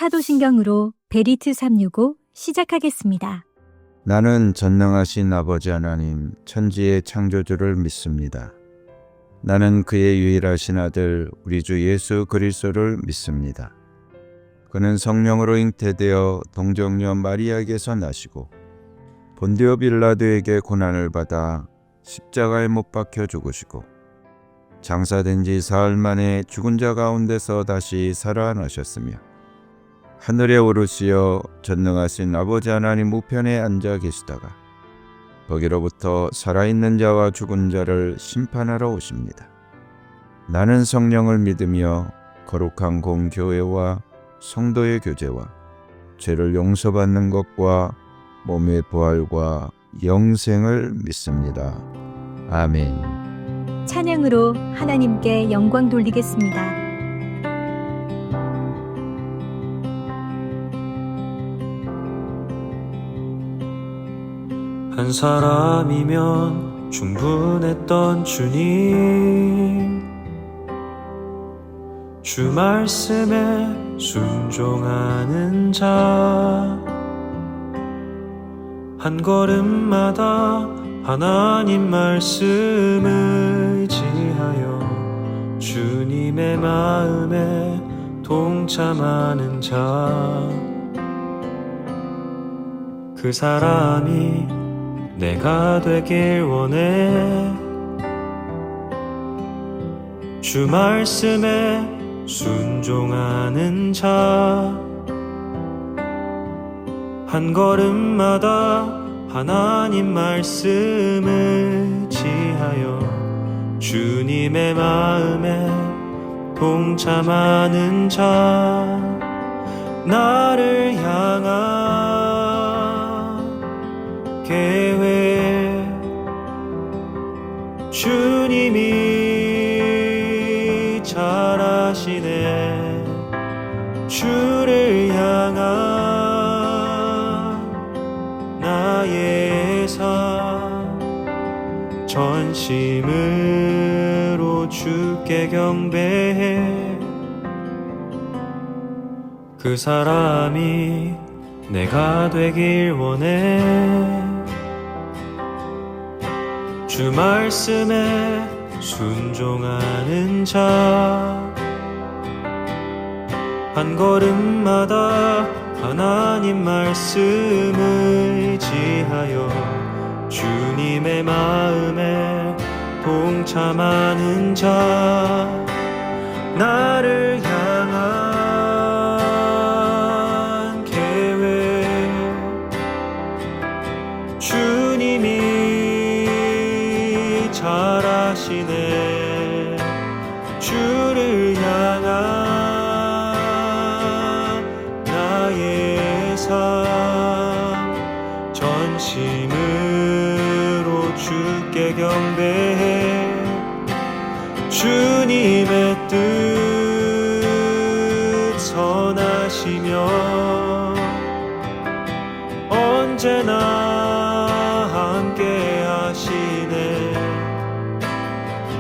사도신경으로 베리트 365 시작하겠습니다. 나는 전능하신 아버지 하나님 천지의 창조주를 믿습니다. 나는 그의 유일하신 아들 우리 주 예수 그리스도를 믿습니다. 그는 성령으로 잉태되어 동정녀 마리아에게서 나시고 본디오 빌라도에게 고난을 받아 십자가에 못 박혀 죽으시고 장사된 지 사흘 만에 죽은 자 가운데서 다시 살아나셨으며 하늘에 오르시어 전능하신 아버지 하나님 우편에 앉아 계시다가 거기로부터 살아있는 자와 죽은 자를 심판하러 오십니다. 나는 성령을 믿으며 거룩한 공교회와 성도의 교제와 죄를 용서받는 것과 몸의 부활과 영생을 믿습니다. 아멘. 찬양으로 하나님께 영광 돌리겠습니다. 한 사람이면 충분했던 주님, 주 말씀에 순종하는 자, 한 걸음마다 하나님 말씀 의지하여 주님의 마음에 동참하는 자, 그 사람이 내가 되길 원해. 주 말씀에 순종하는 자, 한 걸음마다 하나님 말씀 의지하여 주님의 마음에 동참하는 자, 나를 향한 계획 주님이 잘 아시네. 주를 향한 나의 삶 전심으로 주께 경배해. 그 사람이 내가 되길 원해. 주 말씀에 순종하는 자, 한 걸음마다 하나님 말씀 의지하여 주님의 마음에 동참하는 자, 나를 향한 계획 주님이 잘 아시네. 주를 향한 나의 삶 전심으로 주께 경배해. 주님의 뜻 선하시며 언제나 함께 하시네.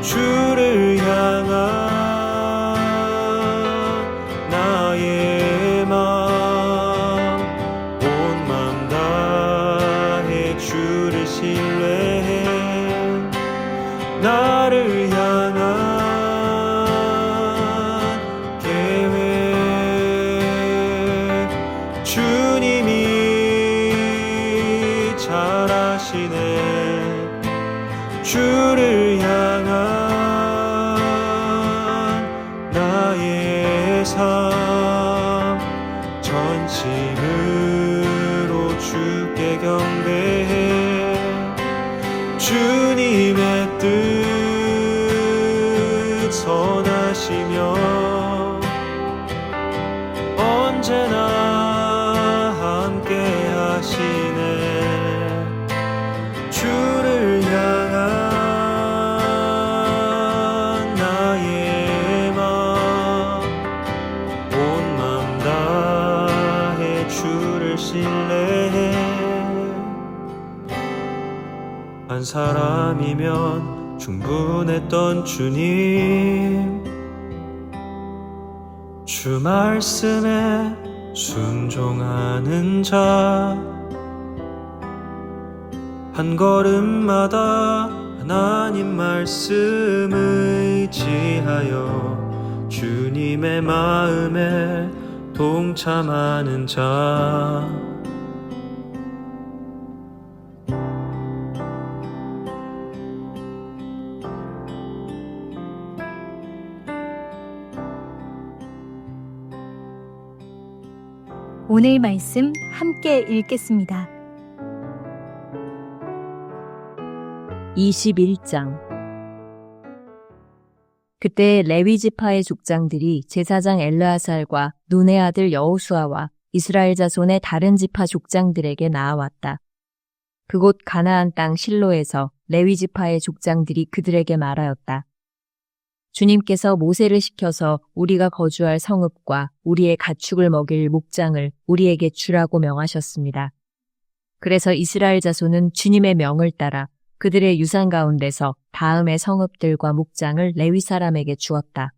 주를 향한 나의 맘 온 맘 다해 주를 신뢰해. 나를 향한 계획 주님이 잘 아시네. 주를 향한 나의 삶 전심으로 주께 경배해. 주님의 뜻 선하시며 언제나 함께 하시네. 주를 향한 나의 맘 온 맘 다해 주를 신뢰해. 한 사람이면 충분했던 주님, 주 말씀에 순종하는 자 한 걸음마다 하나님 말씀 의지하여 주님의 마음에 동참하는 자 오늘 말씀 함께 읽겠습니다. 21장 그때 레위 지파의 족장들이 제사장 엘르아살과 눈의 아들 여호수아와 이스라엘 자손의 다른 지파 족장들에게 나아왔다. 그곳 가나안 땅 실로에서 레위 지파의 족장들이 그들에게 말하였다. 주님께서 모세를 시켜서 우리가 거주할 성읍과 우리의 가축을 먹일 목장을 우리에게 주라고 명하셨습니다. 그래서 이스라엘 자손은 주님의 명을 따라 그들의 유산 가운데서 다음의 성읍들과 목장을 레위 사람에게 주었다.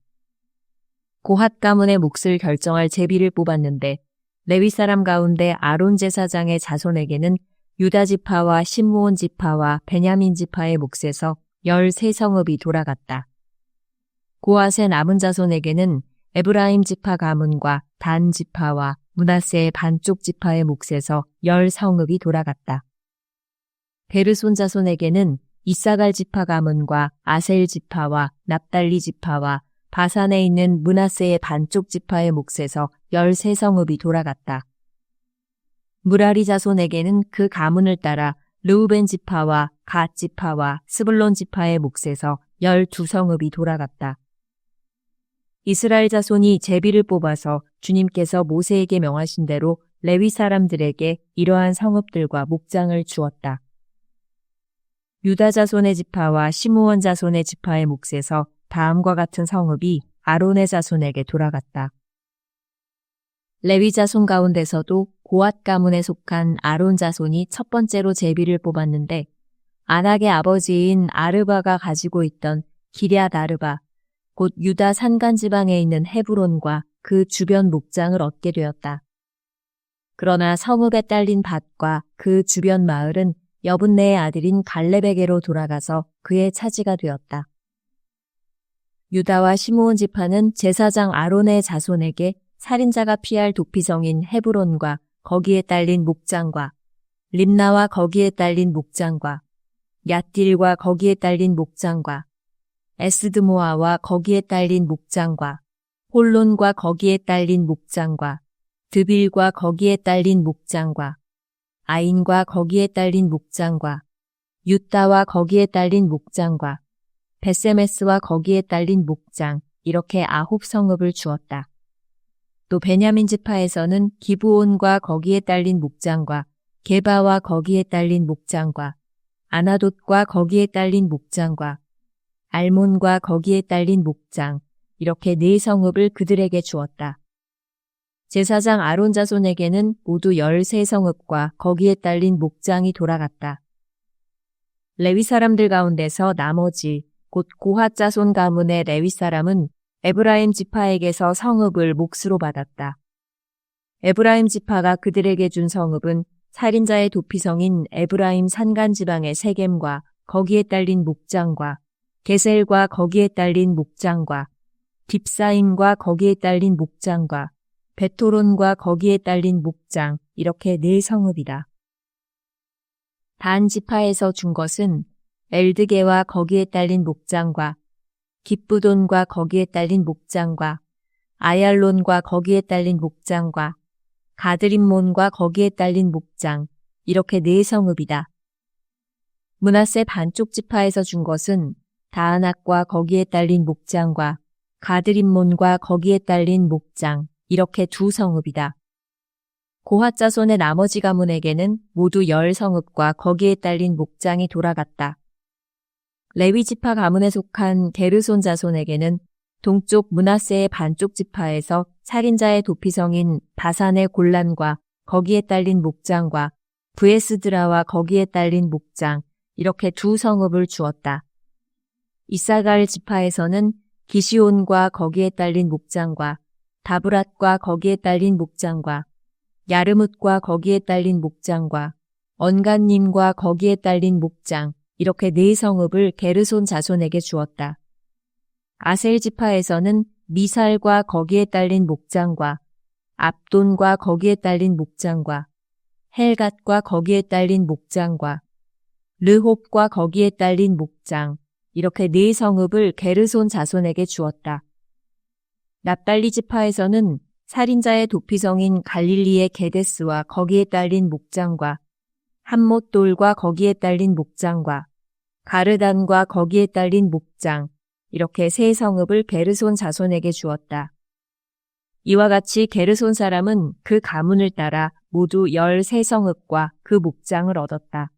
고핫 가문의 몫을 결정할 제비를 뽑았는데 레위 사람 가운데 아론 제사장의 자손에게는 유다 지파와 시므온 지파와 베냐민 지파의 몫에서 13성읍이 돌아갔다. 고핫의 남은 자손에게는 에브라임 지파 가문과 단 지파와 므낫세의 반쪽 지파의 몫에서 10성읍이 돌아갔다. 게르손 자손에게는 이사갈 지파 가문과 아셀 지파와 납달리 지파와 바산에 있는 므낫세의 반쪽 지파의 몫에서 13성읍이 돌아갔다. 무라리 자손에게는 그 가문을 따라 르우벤 지파와 갓 지파와 스불론 지파의 몫에서 12성읍이 돌아갔다. 이스라엘 자손이 제비를 뽑아서 주님께서 모세에게 명하신 대로 레위 사람들에게 이러한 성읍들과 목장을 주었다. 유다 자손의 지파와 시므온 자손의 지파의 몫에서 다음과 같은 성읍이 아론의 자손에게 돌아갔다. 레위 자손 가운데서도 고핫 가문에 속한 아론 자손이 첫 번째로 제비를 뽑았는데 아낙의 아버지인 아르바가 가지고 있던 기럇 아르바, 곧 유다 산간 지방에 있는 헤브론과 그 주변 목장을 얻게 되었다. 그러나 성읍에 딸린 밭과 그 주변 마을은 여분네의 아들인 갈렙에게로 돌아가서 그의 차지가 되었다. 유다와 시므온 지파는 제사장 아론의 자손에게 살인자가 피할 도피성인 헤브론과 거기에 딸린 목장과 림나와 거기에 딸린 목장과 얏딜과 거기에 딸린 목장과 에스드모아와 거기에 딸린 목장과 홀론과 거기에 딸린 목장과 드빌과 거기에 딸린 목장과 아인과 거기에 딸린 목장과 윳다와 거기에 딸린 목장과 베세메스와 거기에 딸린 목장 이렇게 9성읍을 주었다. 또 베냐민 지파에서는 기브온과 거기에 딸린 목장과 게바와 거기에 딸린 목장과 아나돗과 거기에 딸린 목장과 알몬과 거기에 딸린 목장 이렇게 4성읍을 그들에게 주었다. 제사장 아론 자손에게는 모두 13성읍과 거기에 딸린 목장이 돌아갔다. 레위 사람들 가운데서 나머지 곧 고핫 자손 가문의 레위 사람은 에브라임 지파에게서 성읍을 몫으로 받았다. 에브라임 지파가 그들에게 준 성읍은 살인자의 도피성인 에브라임 산간 지방의 세겜과 거기에 딸린 목장과 게셀과 거기에 딸린 목장과 딥사임과 거기에 딸린 목장과 베토론과 거기에 딸린 목장 이렇게 4성읍이다. 단 지파에서 준 것은 엘드게와 거기에 딸린 목장과 깁부돈과 거기에 딸린 목장과 아얄론과 거기에 딸린 목장과 가드림몬과 거기에 딸린 목장 이렇게 4성읍이다. 므낫세 반쪽 지파에서 준 것은 다아낙과 거기에 딸린 목장과 가드림몬과 거기에 딸린 목장 이렇게 2성읍이다. 고핫 자손의 나머지 가문에게는 모두 10성읍과 거기에 딸린 목장이 돌아갔다. 레위 지파 가문에 속한 게르손 자손에게는 동쪽 므낫세의 반쪽 지파에서 살인자의 도피성인 바산의 골란과 거기에 딸린 목장과 브에스드라와 거기에 딸린 목장 이렇게 2성읍을 주었다. 이사갈 지파에서는 기시온과 거기에 딸린 목장과 다브랏과 거기에 딸린 목장과 야르뭇과 거기에 딸린 목장과 언간님과 거기에 딸린 목장 이렇게 네 성읍을 게르손 자손에게 주었다. 아셀 지파에서는 미살과 거기에 딸린 목장과 압돈과 거기에 딸린 목장과 헬갓과 거기에 딸린 목장과 르홉과 거기에 딸린 목장 이렇게 네 성읍을 게르손 자손에게 주었다. 납달리 지파에서는 살인자의 도피성인 갈릴리의 게데스와 거기에 딸린 목장과 함못돌과 거기에 딸린 목장과 가르단과 거기에 딸린 목장 이렇게 세 성읍을 게르손 자손에게 주었다. 이와 같이 게르손 사람은 그 가문을 따라 모두 13성읍과 그 목장을 얻었다.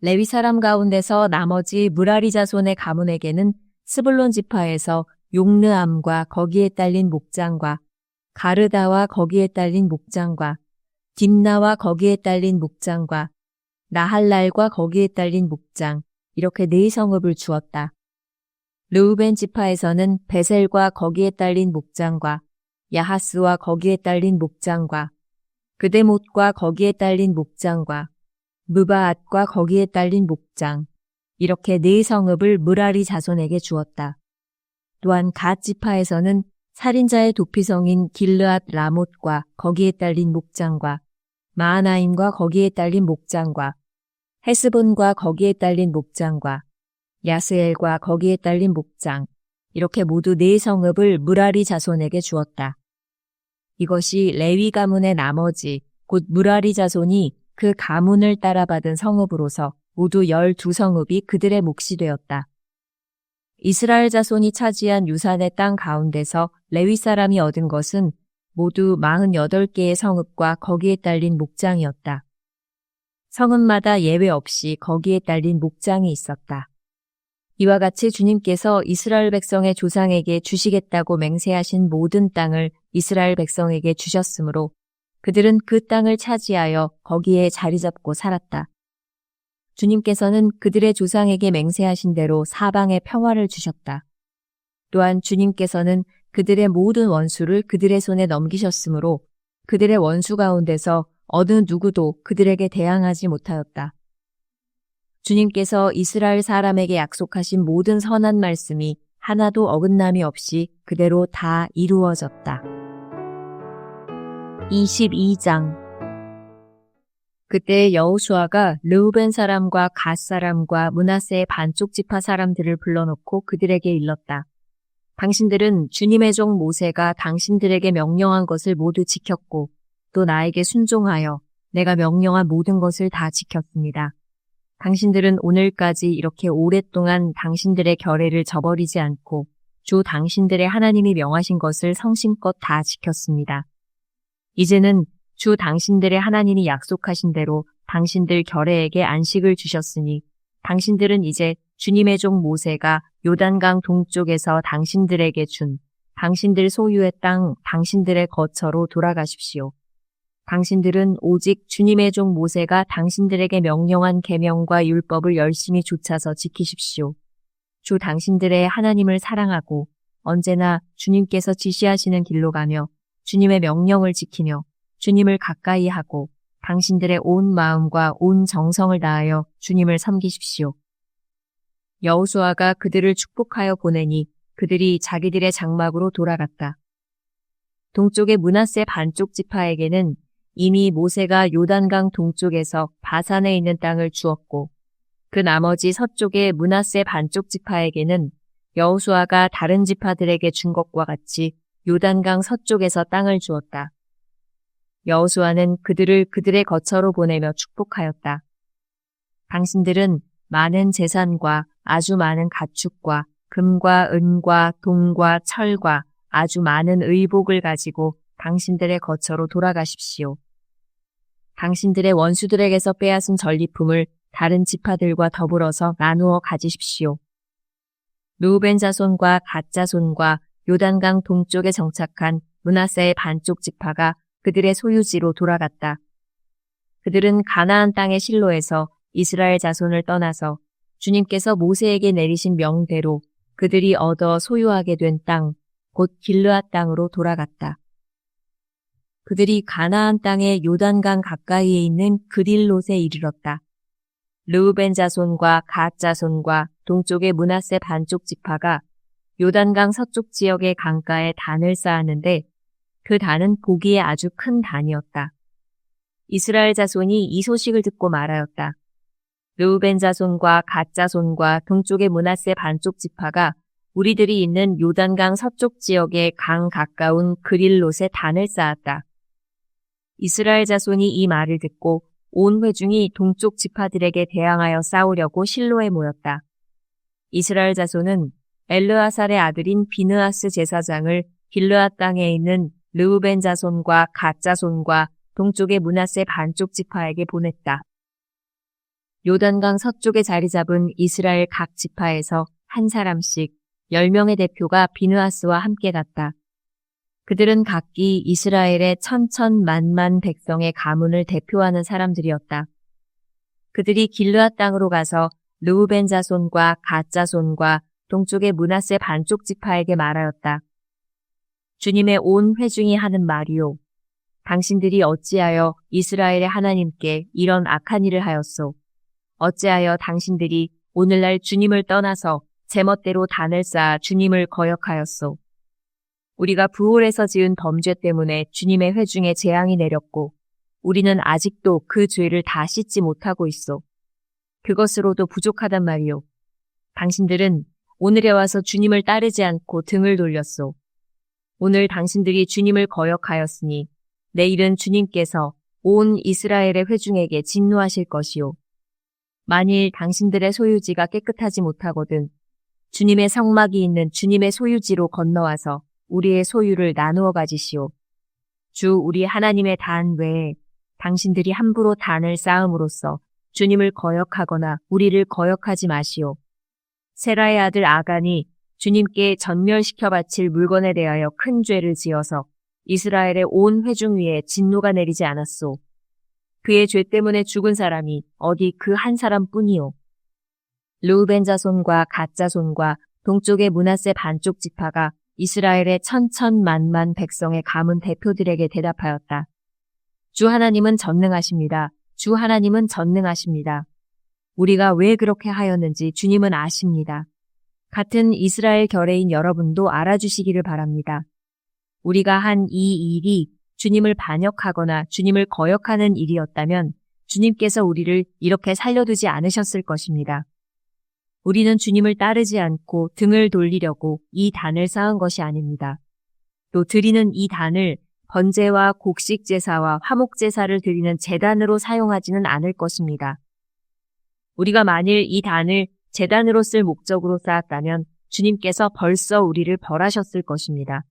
레위 사람 가운데서 나머지 무라리 자손의 가문에게는 스불론 지파에서 용르암과 거기에 딸린 목장과 가르다와 거기에 딸린 목장과 딥나와 거기에 딸린 목장과 나할랄과 거기에 딸린 목장 이렇게 네 성읍을 주었다. 르우벤 지파에서는 베셀과 거기에 딸린 목장과 야하스와 거기에 딸린 목장과 그데못과 거기에 딸린 목장과 무바앗과 거기에 딸린 목장 이렇게 네 성읍을 무라리 자손에게 주었다. 또한 갓 지파에서는 살인자의 도피성인 길르앗 라못과 거기에 딸린 목장과 마하나임과 거기에 딸린 목장과 헤스본과 거기에 딸린 목장과 야스엘과 거기에 딸린 목장 이렇게 모두 네 성읍을 무라리 자손에게 주었다. 이것이 레위 가문의 나머지 곧 무라리 자손이 그 가문을 따라 받은 성읍으로서 모두 12성읍이 그들의 몫이 되었다. 이스라엘 자손이 차지한 유산의 땅 가운데서 레위 사람이 얻은 것은 모두 48개의 성읍과 거기에 딸린 목장이었다. 성읍마다 예외 없이 거기에 딸린 목장이 있었다. 이와 같이 주님께서 이스라엘 백성의 조상에게 주시겠다고 맹세하신 모든 땅을 이스라엘 백성에게 주셨으므로 그들은 그 땅을 차지하여 거기에 자리 잡고 살았다. 주님께서는 그들의 조상에게 맹세하신 대로 사방에 평화를 주셨다. 또한 주님께서는 그들의 모든 원수를 그들의 손에 넘기셨으므로 그들의 원수 가운데서 어느 누구도 그들에게 대항하지 못하였다. 주님께서 이스라엘 사람에게 약속하신 모든 선한 말씀이 하나도 어긋남이 없이 그대로 다 이루어졌다. 22장 그때 여호수아가 르우벤 사람과 갓 사람과 므낫세의 반쪽 지파 사람들을 불러놓고 그들에게 일렀다. 당신들은 주님의 종 모세가 당신들에게 명령한 것을 모두 지켰고 또 나에게 순종하여 내가 명령한 모든 것을 다 지켰습니다. 당신들은 오늘까지 이렇게 오랫동안 당신들의 결례를 저버리지 않고 주 당신들의 하나님이 명하신 것을 성심껏 다 지켰습니다. 이제는 주 당신들의 하나님이 약속하신 대로 당신들 결례에게 안식을 주셨으니 당신들은 이제 주님의 종 모세가 요단강 동쪽에서 당신들에게 준 당신들 소유의 땅 당신들의 거처로 돌아가십시오. 당신들은 오직 주님의 종 모세가 당신들에게 명령한 계명과 율법을 열심히 좇아서 지키십시오. 주 당신들의 하나님을 사랑하고 언제나 주님께서 지시하시는 길로 가며 주님의 명령을 지키며 주님을 가까이 하고 당신들의 온 마음과 온 정성을 다하여 주님을 섬기십시오. 여호수아가 그들을 축복하여 보내니 그들이 자기들의 장막으로 돌아갔다. 동쪽의 므낫세 반쪽 지파에게는 이미 모세가 요단강 동쪽에서 바산에 있는 땅을 주었고 그 나머지 서쪽의 므낫세 반쪽 지파에게는 여호수아가 다른 지파들에게 준 것과 같이 요단강 서쪽에서 땅을 주었다. 여호수아는 그들을 그들의 거처로 보내며 축복하였다. 당신들은 많은 재산과 아주 많은 가축과 금과 은과 동과 철과 아주 많은 의복을 가지고 당신들의 거처로 돌아가십시오. 당신들의 원수들에게서 빼앗은 전리품을 다른 지파들과 더불어서 나누어 가지십시오. 르우벤 자손과 갓 자손과 요단강 동쪽에 정착한 므낫세의 반쪽 지파가 그들의 소유지로 돌아갔다. 그들은 가나안 땅의 실로에서 이스라엘 자손을 떠나서 주님께서 모세에게 내리신 명대로 그들이 얻어 소유하게 된 땅, 곧 길르앗 땅으로 돌아갔다. 그들이 가나안 땅의 요단강 가까이에 있는 그릴롯에 이르렀다. 르우벤 자손과 갓 자손과 동쪽의 므낫세 반쪽 지파가 요단강 서쪽 지역의 강가에 단을 쌓았는데 그 단은 보기에 아주 큰 단이었다. 이스라엘 자손이 이 소식을 듣고 말하였다. 르우벤 자손과 갓 자손과 동쪽의 므낫세 반쪽 지파가 우리들이 있는 요단강 서쪽 지역의 강 가까운 그릴롯에 단을 쌓았다. 이스라엘 자손이 이 말을 듣고 온 회중이 동쪽 지파들에게 대항하여 싸우려고 실로에 모였다. 이스라엘 자손은 엘르아살의 아들인 비느하스 제사장을 길르앗 땅에 있는 르우벤 자손과 갓 자손과 동쪽의 므낫세 반쪽 지파에게 보냈다. 요단강 서쪽에 자리 잡은 이스라엘 각 지파에서 한 사람씩 10명의 대표가 비느하스와 함께 갔다. 그들은 각기 이스라엘의 천천만만 백성의 가문을 대표하는 사람들이었다. 그들이 길르앗 땅으로 가서 르우벤 자손과 갓 자손과 동쪽의 므낫세 반쪽 지파에게 말하였다. 주님의 온 회중이 하는 말이요. 당신들이 어찌하여 이스라엘의 하나님께 이런 악한 일을 하였소? 어찌하여 당신들이 오늘날 주님을 떠나서 제멋대로 단을 쌓아 주님을 거역하였소? 우리가 부올에서 지은 범죄 때문에 주님의 회중에 재앙이 내렸고 우리는 아직도 그 죄를 다 씻지 못하고 있소. 그것으로도 부족하단 말이오. 당신들은 오늘에 와서 주님을 따르지 않고 등을 돌렸소. 오늘 당신들이 주님을 거역하였으니 내일은 주님께서 온 이스라엘의 회중에게 진노하실 것이요. 만일 당신들의 소유지가 깨끗하지 못하거든 주님의 성막이 있는 주님의 소유지로 건너와서 우리의 소유를 나누어 가지시오. 주 우리 하나님의 단 외에 당신들이 함부로 단을 쌓음으로써 주님을 거역하거나 우리를 거역하지 마시오. 세라의 아들 아간이 주님께 전멸시켜 바칠 물건에 대하여 큰 죄를 지어서 이스라엘의 온 회중 위에 진노가 내리지 않았소. 그의 죄 때문에 죽은 사람이 어디 그 한 사람뿐이요. 르우벤 자손과 갓 자손과 동쪽의 므낫세 반쪽 지파가 이스라엘의 천천만만 백성의 가문 대표들에게 대답하였다. 주 하나님은 전능하십니다. 주 하나님은 전능하십니다. 우리가 왜 그렇게 하였는지 주님은 아십니다. 같은 이스라엘 결의인 여러분도 알아주시기를 바랍니다. 우리가 한 이 일이 주님을 반역하거나 주님을 거역하는 일이었다면 주님께서 우리를 이렇게 살려두지 않으셨을 것입니다. 우리는 주님을 따르지 않고 등을 돌리려고 이 단을 쌓은 것이 아닙니다. 또 드리는 이 단을 번제와 곡식 제사와 화목 제사를 드리는 제단으로 사용하지는 않을 것입니다. 우리가 만일 이 단을 제단으로 쓸 목적으로 쌓았다면 주님께서 벌써 우리를 벌하셨을 것입니다.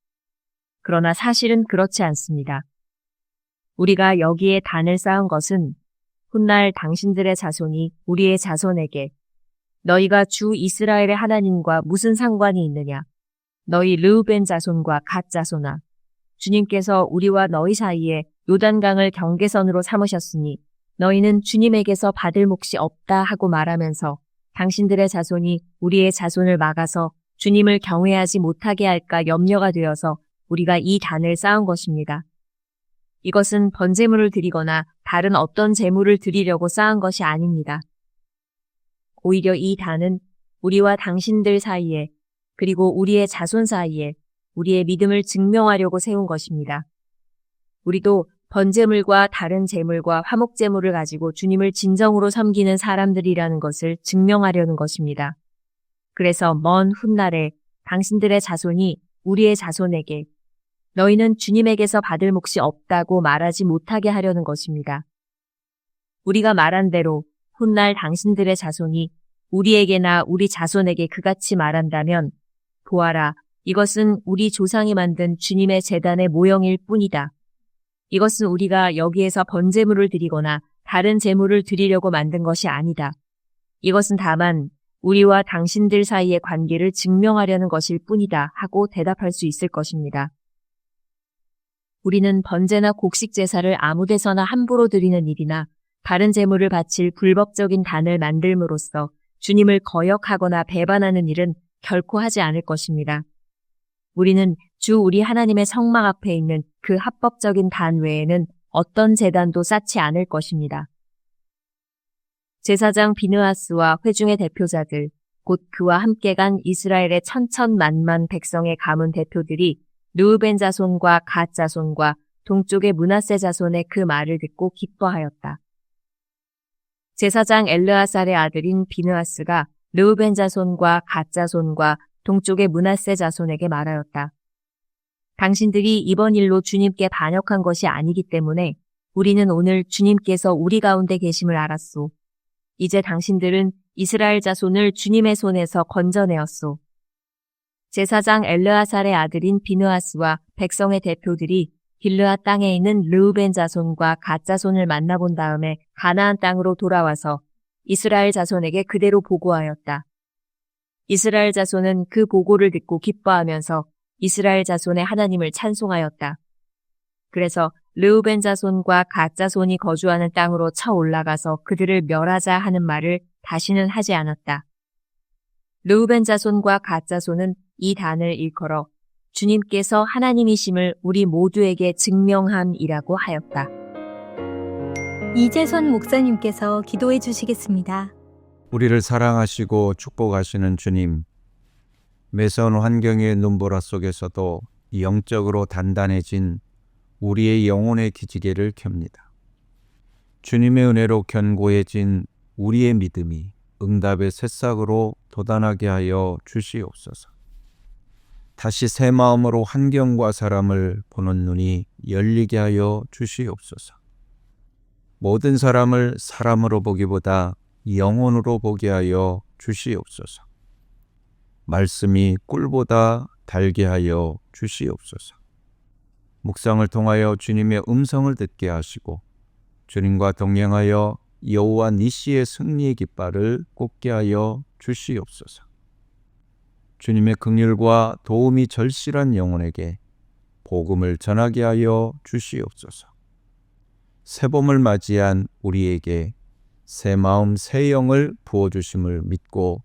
그러나 사실은 그렇지 않습니다. 우리가 여기에 단을 쌓은 것은 훗날 당신들의 자손이 우리의 자손에게 너희가 주 이스라엘의 하나님과 무슨 상관이 있느냐? 너희 르우벤 자손과 갓 자손아. 주님께서 우리와 너희 사이에 요단강을 경계선으로 삼으셨으니 너희는 주님에게서 받을 몫이 없다 하고 말하면서 당신들의 자손이 우리의 자손을 막아서 주님을 경외하지 못하게 할까 염려가 되어서 우리가 이 단을 쌓은 것입니다. 이것은 번제물을 드리거나 다른 어떤 제물을 드리려고 쌓은 것이 아닙니다. 오히려 이 단은 우리와 당신들 사이에 그리고 우리의 자손 사이에 우리의 믿음을 증명하려고 세운 것입니다. 우리도 번제물과 다른 제물과 화목제물을 가지고 주님을 진정으로 섬기는 사람들이라는 것을 증명하려는 것입니다. 그래서 먼 훗날에 당신들의 자손이 우리의 자손에게 너희는 주님에게서 받을 몫이 없다고 말하지 못하게 하려는 것입니다. 우리가 말한 대로 훗날 당신들의 자손이 우리에게나 우리 자손에게 그같이 말한다면 보아라, 이것은 우리 조상이 만든 주님의 제단의 모형일 뿐이다. 이것은 우리가 여기에서 번제물을 드리거나 다른 제물을 드리려고 만든 것이 아니다. 이것은 다만 우리와 당신들 사이의 관계를 증명하려는 것일 뿐이다 하고 대답할 수 있을 것입니다. 우리는 번제나 곡식 제사를 아무 데서나 함부로 드리는 일이나 다른 제물을 바칠 불법적인 단을 만들므로써 주님을 거역하거나 배반하는 일은 결코 하지 않을 것입니다. 우리는 주 우리 하나님의 성막 앞에 있는 그 합법적인 단 외에는 어떤 제단도 쌓지 않을 것입니다. 제사장 비느하스와 회중의 대표자들, 곧 그와 함께 간 이스라엘의 천천만만 백성의 가문 대표들이 르우벤 자손과 갓 자손과 동쪽의 므낫세 자손의 그 말을 듣고 기뻐하였다. 제사장 엘르아살의 아들인 비느하스가 르우벤 자손과 갓 자손과 동쪽의 므낫세 자손에게 말하였다. 당신들이 이번 일로 주님께 반역한 것이 아니기 때문에 우리는 오늘 주님께서 우리 가운데 계심을 알았소. 이제 당신들은 이스라엘 자손을 주님의 손에서 건져내었소. 제사장 엘르아살의 아들인 비느하스와 백성의 대표들이 길르앗 땅에 있는 르우벤 자손과 갓 자손을 만나본 다음에 가나안 땅으로 돌아와서 이스라엘 자손에게 그대로 보고하였다. 이스라엘 자손은 그 보고를 듣고 기뻐하면서 이스라엘 자손의 하나님을 찬송하였다. 그래서 르우벤 자손과 갓 자손이 거주하는 땅으로 쳐 올라가서 그들을 멸하자 하는 말을 다시는 하지 않았다. 르우벤 자손과 갓 자손은 이 단을 일컬어 주님께서 하나님이심을 우리 모두에게 증명함이라고 하였다. 이재선 목사님께서 기도해 주시겠습니다. 우리를 사랑하시고 축복하시는 주님, 매서운 환경의 눈보라 속에서도 영적으로 단단해진 우리의 영혼의 기지개를 켭니다. 주님의 은혜로 견고해진 우리의 믿음이 응답의 새싹으로 돋아나게 하여 주시옵소서. 다시 새 마음으로 환경과 사람을 보는 눈이 열리게 하여 주시옵소서. 모든 사람을 사람으로 보기보다 영혼으로 보게 하여 주시옵소서. 말씀이 꿀보다 달게 하여 주시옵소서. 묵상을 통하여 주님의 음성을 듣게 하시고 주님과 동행하여 여호와 니시의 승리의 깃발을 꽂게 하여 주시옵소서. 주님의 긍휼과 도움이 절실한 영혼에게 복음을 전하게 하여 주시옵소서. 새봄을 맞이한 우리에게 새 마음 새 영을 부어주심을 믿고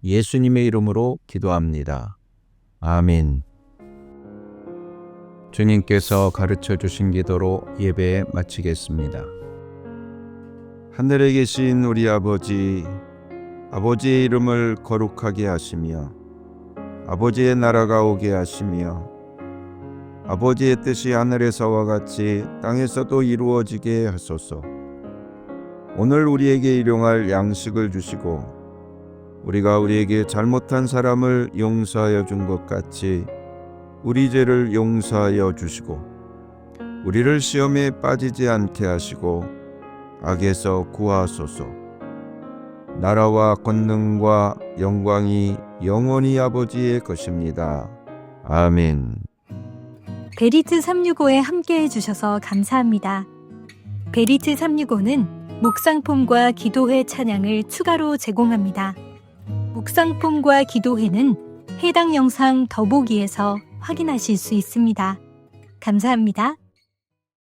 예수님의 이름으로 기도합니다. 아멘. 주님께서 가르쳐 주신 기도로 예배 마치겠습니다. 하늘에 계신 우리 아버지, 아버지의 이름을 거룩하게 하시며 아버지의 나라가 오게 하시며 아버지의 뜻이 하늘에서와 같이 땅에서도 이루어지게 하소서. 오늘 우리에게 일용할 양식을 주시고 우리가 우리에게 잘못한 사람을 용서하여 준 것 같이 우리 죄를 용서하여 주시고 우리를 시험에 빠지지 않게 하시고 악에서 구하소서. 나라와 권능과 영광이 영원히 아버지의 것입니다. 아멘. 베리트 365에 함께해 주셔서 감사합니다. 베리트 365는 묵상폼과 기도회 찬양을 추가로 제공합니다. 묵상폼과 기도회는 해당 영상 더보기에서 확인하실 수 있습니다. 감사합니다.